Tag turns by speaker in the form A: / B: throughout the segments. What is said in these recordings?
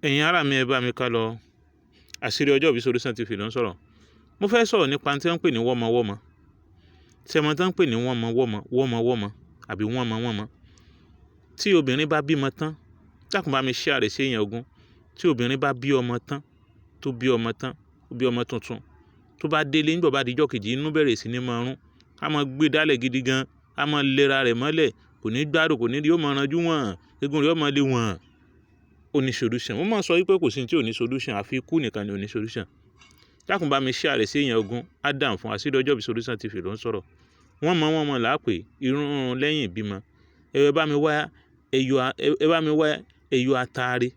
A: Ẹ̀yin ará mi ẹ bá mi ká lọ. Àṣírí ọjọ́ ìbí Solution TV ló ń sọ̀rọ̀. Mo fẹ́ sọ̀rọ̀ nípa tí wọ́n ń pè ní wọ́mọwọ́mọ. Ṣé mo tán ń pè ní wọ́mọwọ́mọ àbí wọ́mọwọ́mọ? Tí obìnrin bá bímọ tán, dákun bá mi share rẹ̀ sí èèyàn ogún. Tí obìnrin bá bí ọmọ tán, tó bí ọmọ tán, ó bí ọmọ tuntun, tó bá délé nígbà bá di ijọ́ kejì inú bẹ̀rẹ̀ sí ní máa rún, á máa gbé dálẹ̀ gidi gan, á máa lera rẹ̀ mọ́lẹ̀, kò ní gbádùn, kò ní rí, ó máa ranjú wọ̀n, egun rẹ̀ ó máa lé wọ̀n. Ó ní solution. Mo máa sọ wípé kò sí ní tí ò ní solution, àfi ikú nìkan ni ò ní solution. Dákun bá mi share rẹ̀ sí èèyàn ogún. Adam fún Àṣírí ọjọ́ ìbí Solution TV ló ń sọ̀rọ̀. Wọ́n là á pè irun lẹ́yìn ìbímọ. Ẹ bá mi wá ẹyọ atare.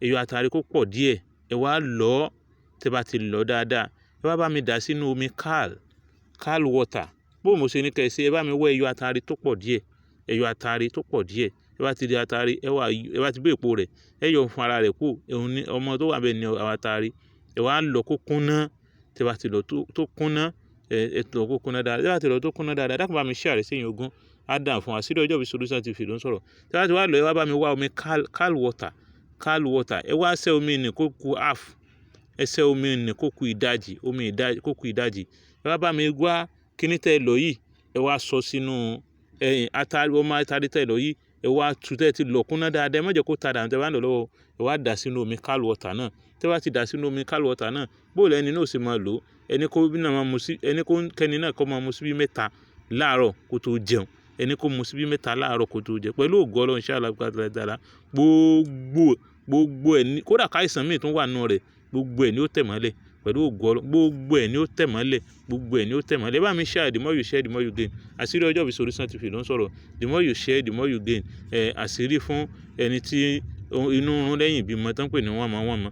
A: Ẹyọ atare kó pọ̀ díẹ̀. Ẹ wá lọ̀, tẹ́ bá ti lọ̀ dáadáa. Ẹ wá bá mi dà sínú omi Kal water. Bó mo ṣe ní kẹ́ ṣe, ẹ bá mi wá ẹyọ atare tó pọ̀ díẹ̀. Ẹyọ atare tó pọ̀ díẹ̀. Ẹ bá ti di atare, ẹ bá ti gbé èpo rẹ̀, ẹ yọ fún ara rẹ̀ kú. Ọmọ tó wà bẹ́ẹ̀ ni atare. Ẹ wá lọ̀ kó kúnná. Tẹ́ bá ti lọ̀ tó kúnná, ẹ lọ̀ kó kúnná dáadáa. Tẹ́ bá ti lọ̀ tó kúnná dáadáa, dákun bá mi share rẹ̀ sí èèyàn ogún. Adam fún Àṣírí ọjọ́ ìbí Solution TV ló ń sọ̀rọ̀. Tẹ́ bá ti wá lọ̀, ẹ wá bá mi wá omi Kal water. Ẹ wá ṣẹ́ omi nì kó ku half. Ẹ ṣẹ́ omi nì kó ku ìdajì. Ẹ wá bá mi wá kíní tẹ́ lọ̀ yìí. Ẹ wá sọ sínú ọmọ atare tẹ́ lọ̀ yìí. Ẹ wá tú tẹ́ ti lọ̀ kúnná dáadáa. Ẹ má jẹ́ kó ta dànù tẹ́ bá ń lọ̀ lọ́wọ́. Ẹ wá dà sínú omi Kal water náà. Tẹ́ bá ti dà sínú omi Kal water náà, bó lẹ́ni náà ó sì máa lò. Ẹni kẹ́ni náà kó máa mu síbí mẹ́ta láàárọ̀ kó tó jẹun. Ẹni kó mu síbí mẹ́ta láàárọ̀ kó tó jẹun. Pẹ̀lú ògo Ọlọ́run inshallah ta'ala. Gbogbo ẹ̀ ní, kódà káìsàn míì tún wà nínú rẹ̀, gbogbo ẹ̀ ni ó tẹ̀ mọ́lẹ̀. Pẹ̀lú ògo Ọlọ́run, gbogbo ẹ̀ ni ó tẹ̀ mọ́lẹ̀. Ẹ bá mi share, the more you share, the more you gain. Àṣírí ọjọ́ ìbí Solution TV ló ń sọ̀rọ̀. The more you share, the more you gain. Àṣírí fún ẹni tí inú rún lẹ́yìn ìbímọ tán pè ní wọ́mọwọ́mọ.